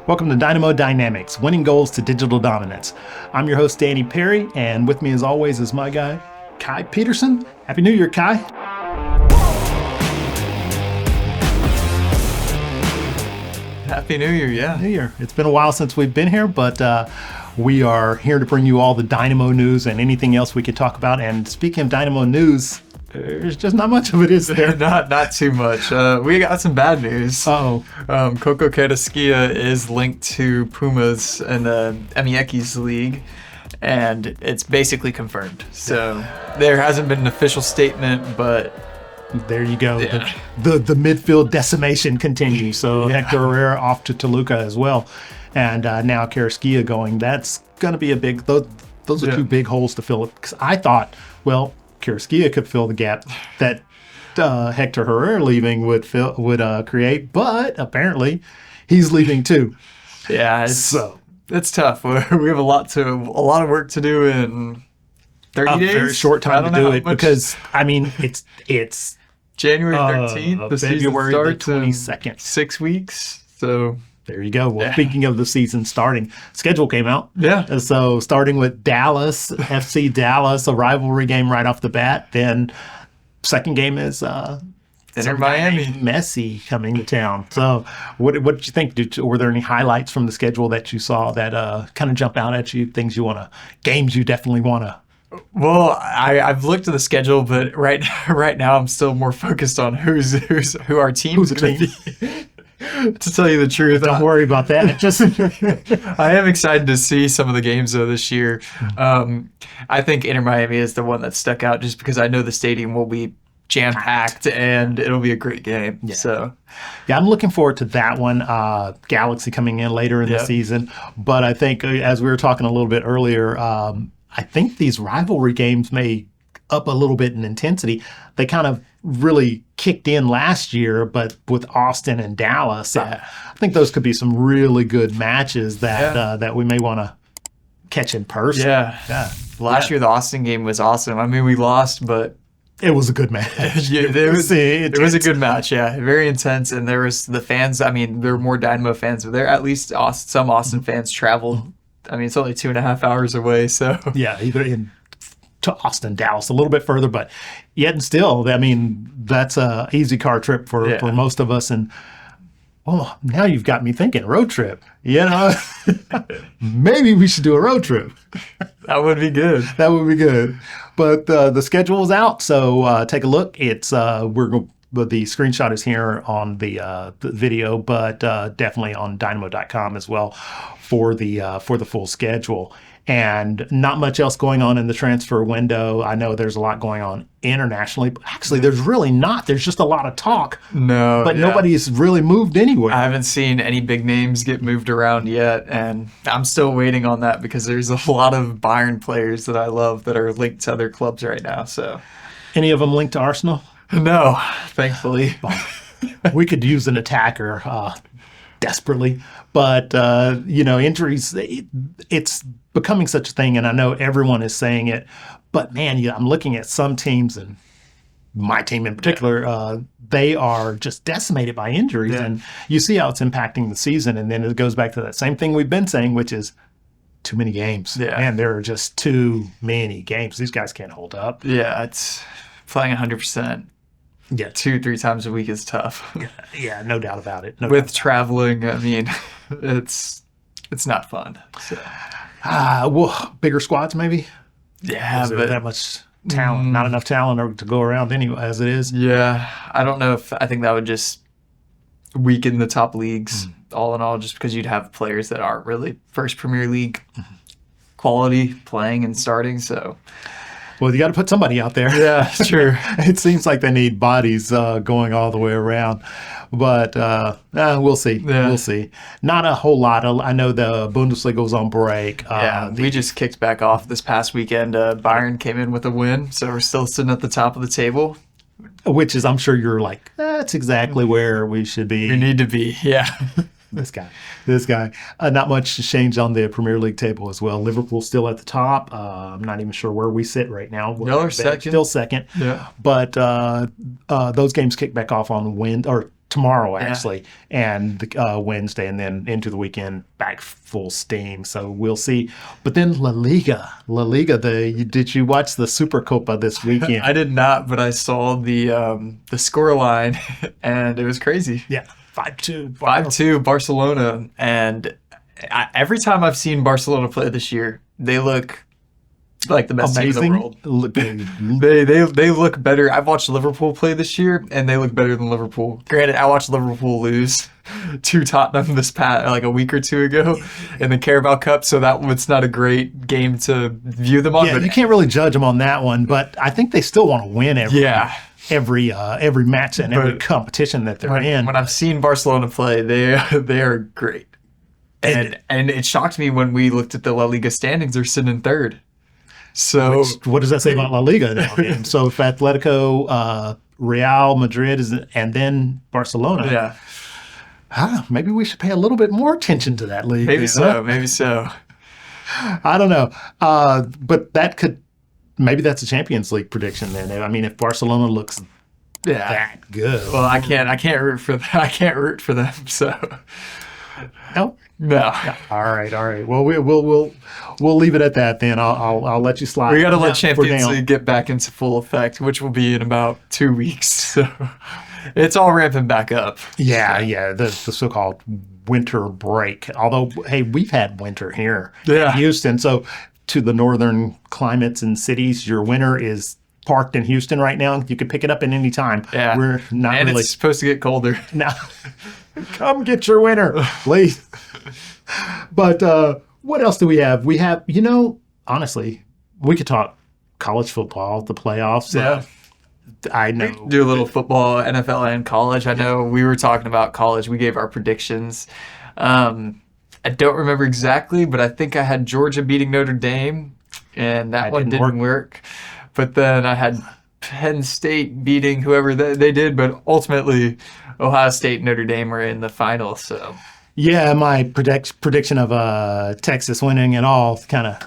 Welcome to Dynamo Dynamics, winning goals to digital dominance. I'm your host, Danny Perry, and with me as always is my guy, Kai Peterson. Happy New Year, Kai. Happy New Year, yeah. New Year. It's been a while since we've been here, but we are here to bring you all the Dynamo news and anything else we could talk about. And speaking of Dynamo news, there's just not much of it, is there? not too much. We got some bad news. Uh-oh. Coco Karaskiya is linked to Pumas in the Emiekis League, and it's basically confirmed. So there hasn't been an official statement, but there you go. Yeah. The midfield decimation continues. So Hector Herrera off to Toluca as well, and now Karaskiya going. That's going to be a big. Those are two big holes to fill. Because I thought, well, Karaskiya could fill the gap that Hector Herrera leaving would create, but apparently he's leaving too. Yeah, it's tough. We have a lot of work to do in 30 days. Very short time to do it because I mean it's January 13th. The February season starts the 22nd. 6 weeks. So there you go. Well, speaking of the season starting, schedule came out. Yeah. So starting with Dallas, FC Dallas, a rivalry game right off the bat. Then second game is Inter Miami. Messi coming to town. So what did you think? Were there any highlights from the schedule that you saw that kind of jump out at you? Games you definitely want to? Well, I've looked at the schedule, but right now I'm still more focused on who our team's going to be. To tell you the truth, Don't worry about that. Just I am excited to see some of the games though this year. I think Inter Miami is the one that stuck out just because I know the stadium will be jam packed and it'll be a great game. Yeah. So yeah, I'm looking forward to that one. Galaxy coming in later in the season, but I think as we were talking a little bit earlier, I think these rivalry games may up a little bit in intensity. They kind of really kicked in last year, but with Austin and Dallas, I think those could be some really good matches that we may want to catch in person. Yeah. Last year the Austin game was awesome. I mean, we lost, but it was a good match. It was a good match. Yeah, very intense, and there was the fans. I mean, there were more Dynamo fans, but there at least some Austin fans traveled. I mean, it's only 2.5 hours away, so yeah, either to Austin, Dallas, a little bit further, but yet and still, I mean, that's a easy car trip for most of us. And now you've got me thinking road trip. You know, maybe we should do a road trip. That would be good. That would be good. But the schedule is out, so take a look. It's but the screenshot is here on the video, but definitely on dynamo.com as well for the full schedule. And not much else going on in the transfer window. I know there's a lot going on internationally, but actually there's really not. There's just a lot of talk. But nobody's really moved anywhere. I haven't seen any big names get moved around yet, and I'm still waiting on that because there's a lot of Bayern players that I love that are linked to other clubs right now. So, any of them linked to Arsenal? No, thankfully. We could use an attacker desperately, but injuries. It's becoming such a thing, and I know everyone is saying it. But man, I'm looking at some teams, and my team in particular, they are just decimated by injuries, and you see how it's impacting the season. And then it goes back to that same thing we've been saying, which is too many games. Yeah, and there are just too many games. These guys can't hold up. Yeah, it's playing 100%. Yeah, 2-3 times a week is tough. Yeah, no doubt about it. With traveling, I mean, it's not fun. So. Well, bigger squads maybe. Yeah, but that much talent, not enough talent to go around anyway, as it is. Yeah, I don't know if I think that would just weaken the top leagues all in all, just because you'd have players that aren't really first Premier League quality playing and starting. So. Well, you got to put somebody out there. Yeah, sure. It seems like they need bodies going all the way around. But we'll see. Yeah. We'll see. Not a whole lot. I know the Bundesliga was on break. We just kicked back off this past weekend. Bayern came in with a win, so we're still sitting at the top of the table. Which is, I'm sure you're like, that's exactly where we should be. We need to be, yeah. This guy. Not much change on the Premier League table as well. Liverpool's still at the top. I'm not even sure where we sit right now. We're second. Still second. Yeah. But those games kick back off on tomorrow actually, and Wednesday, and then into the weekend back full steam. So we'll see. But then La Liga, did you watch the Supercopa this weekend? I did not, but I saw the score line, and it was crazy. Yeah, 5-2. 5-2 Barcelona, and every time I've seen Barcelona play this year, they look like the best Amazing. team in the world. They look better. I've watched Liverpool play this year, and they look better than Liverpool. Granted, I watched Liverpool lose to Tottenham this past like a week or two ago in the Carabao Cup, so that it's not a great game to view them on. Yeah, but you can't really judge them on that one, but I think they still want to win every match and every competition that they're in. When I've seen Barcelona play, they are great. And it shocked me when we looked at the La Liga standings. They're sitting in third. So what does that say about La Liga now? So if Atletico, Real Madrid and then Barcelona, maybe we should pay a little bit more attention to that league. Maybe so. I don't know, but maybe that's a Champions League prediction then. I mean, if Barcelona looks that good, well, I can't root for them. I can't root for them. So no. All right. Well, we'll leave it at that then. I'll let you slide. We got to let Champions League get back into full effect, which will be in about 2 weeks. So it's all ramping back up. Yeah. The so-called winter break. Although, hey, we've had winter here in Houston. So to the northern climates and cities, your winter is parked in Houston right now. You can pick it up at any time. Yeah. We're not and really it's supposed to get colder. now. Come get your winner, please. But what else do we have? We have, honestly, we could talk college football, the playoffs. Yeah. I know. Do a little football, NFL, and college. I know we were talking about college. We gave our predictions. I don't remember exactly, but I think I had Georgia beating Notre Dame, and that one didn't work. But then I had Penn State beating whoever they did, but ultimately Ohio State and Notre Dame were in the final. So yeah, my prediction of Texas winning it all kind of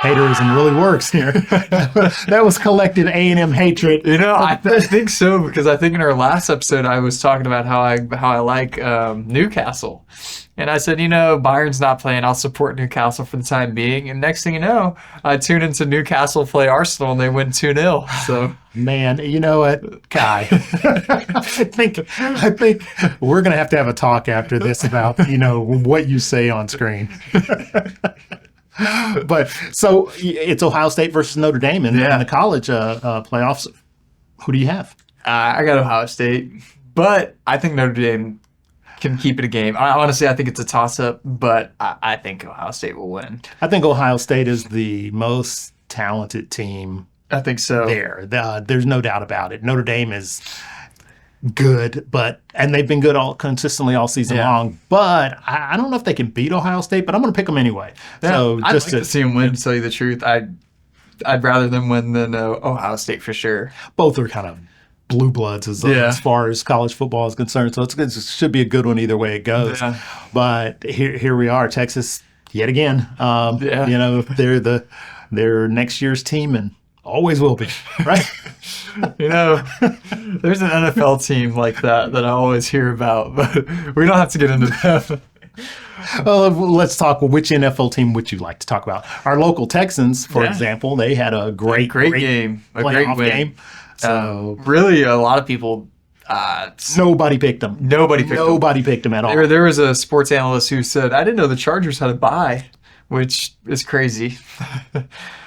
haterism really works here. That was collected A&M hatred. I think so, because I think in our last episode I was talking about how I like Newcastle. And I said, Bayern's not playing. I'll support Newcastle for the time being. And next thing you know, I tune into Newcastle play Arsenal and they win 2-0. So man, you know what, Kai? I think we're gonna have to have a talk after this about what you say on screen. But so it's Ohio State versus Notre Dame in the college playoffs. Who do you have? I got Ohio State, but I think Notre Dame can keep it a game. Honestly, I think it's a toss-up, but I think Ohio State will win. I think Ohio State is the most talented team. I think so. There's no doubt about it. Notre Dame is good, and they've been good consistently all season long. But I don't know if they can beat Ohio State, but I'm going to pick them anyway. Yeah, so I'd like to see them win. To tell you the truth, I'd rather them win than Ohio State for sure. Both are kind of blue bloods as far as college football is concerned. So it should be a good one either way it goes. Yeah. But here we are, Texas yet again. They're next year's team and always will be, right? There's an NFL team like that I always hear about, but we don't have to get into that. Well, let's talk. Which NFL team would you like to talk about? Our local Texans, for example, they had a great game, a great win. Game. So really, a lot of people. Nobody picked them. Nobody picked them at all. There was a sports analyst who said, "I didn't know the Chargers had a bye," which is crazy.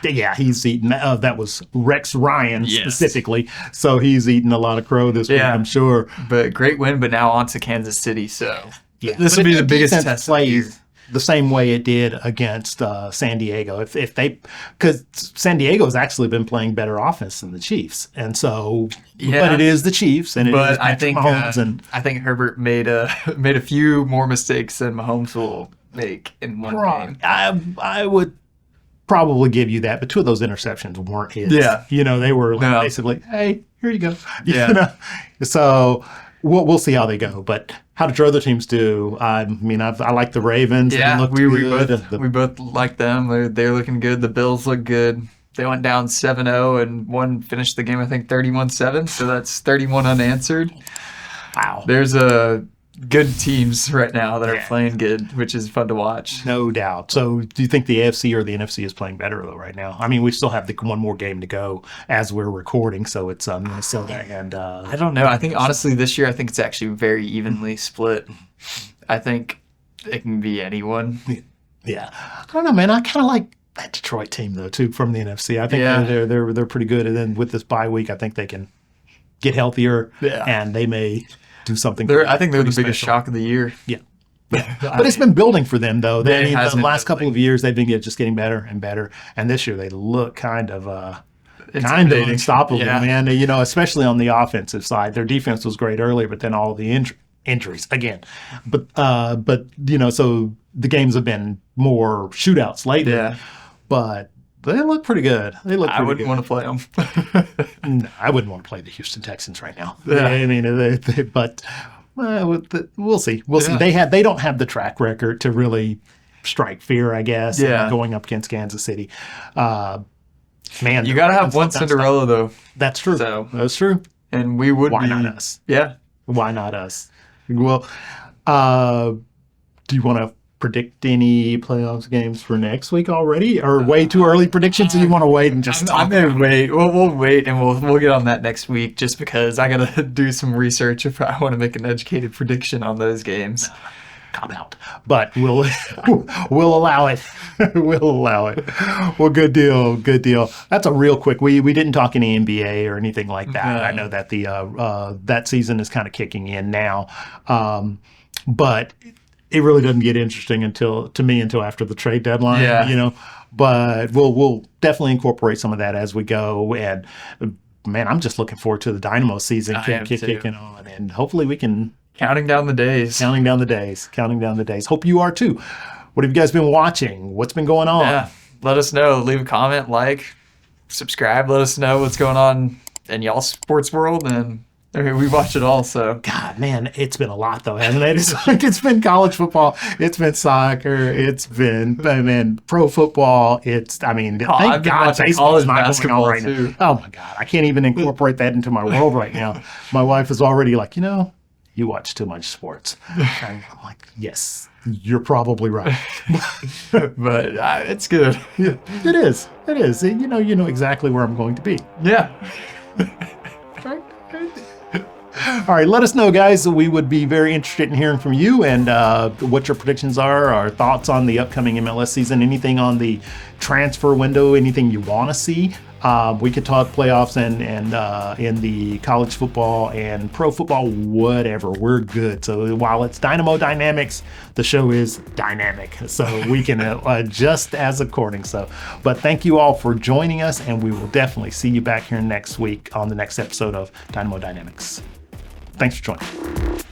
Yeah, he's eating. That was Rex Ryan specifically. So he's eating a lot of crow this week, I'm sure. But great win. But now on to Kansas City. So this will be the biggest test of the year. The same way it did against San Diego. Because San Diego has actually been playing better offense than the Chiefs, and so, but it is the Chiefs, and I think Herbert made a few more mistakes than Mahomes will make in one game. I would probably give you that, but two of those interceptions weren't his. Yeah, they were basically, hey, here you go. Yeah, So we'll see how they go, but. How did your other teams do? I mean, I like the Ravens. Yeah, we both like them. They're looking good. The Bills look good. They went down 7-0 and one finished the game, I think, 31-7. So that's 31 unanswered. Wow. There's good teams right now that are playing good, which is fun to watch. No doubt. So do you think the AFC or the NFC is playing better, though, right now? I mean, we still have one more game to go as we're recording, so it's Minnesota and... I don't know. I think, honestly, this year, I think it's actually very evenly split. I think it can be anyone. Yeah. I don't know, man. I kind of like that Detroit team, though, too, from the NFC. I think they're pretty good. And then with this bye week, I think they can get healthier, and they may do something. I think they're the biggest shock of the year. Yeah. But it's been building for them, though. The last couple of years, they've been just getting better and better. And this year, they look kind of unstoppable, man. You know, especially on the offensive side. Their defense was great earlier, but then all of the injuries again. But you know, so the games have been more shootouts lately. Yeah. But they look pretty good. I wouldn't want to play them. No, I wouldn't want to play the Houston Texans right now. Yeah. I mean, but we'll see. We'll see. They don't have the track record to really strike fear, I guess. Yeah. Going up against Kansas City. Man, you got to have one Cinderella, though. That's true. That's true. And we would. Why not us? Yeah. Why not us? Well, do you want to predict any playoffs games for next week already, or way too early predictions? So you want to wait and just? I'm gonna wait. We'll wait and we'll get on that next week, just because I gotta do some research if I want to make an educated prediction on those games. Cop out, but we'll allow it. We'll allow it. Well, good deal. Good deal. That's a real quick. We didn't talk any NBA or anything like that. I know that the that season is kind of kicking in now, but it really doesn't get interesting until after the trade deadline. Yeah. You know, but we'll definitely incorporate some of that as we go. And man, I'm just looking forward to the Dynamo season kicking on, and hopefully we can. Counting down the days. Counting down the days. Hope you are too. What have you guys been watching? What's been going on? Yeah. Let us know. Leave a comment, like, subscribe. Let us know what's going on in y'all's sports world. And we watch it all, so. God, man, it's been a lot, though, hasn't it? It's been college football. It's been soccer. It's been, pro football. Thank God baseball's not going on right now. Oh, my God. I can't even incorporate that into my world right now. My wife is already like, you watch too much sports. And I'm like, yes, you're probably right. But it's good. Yeah, it is. You know exactly where I'm going to be. Yeah. All right, let us know, guys. We would be very interested in hearing from you and what your predictions are, our thoughts on the upcoming MLS season, anything on the transfer window, anything you want to see. We could talk playoffs and in the college football and pro football, whatever. We're good. So while it's Dynamo Dynamics, the show is dynamic. So we can adjust as according. But thank you all for joining us, and we will definitely see you back here next week on the next episode of Dynamo Dynamics. Thanks for joining.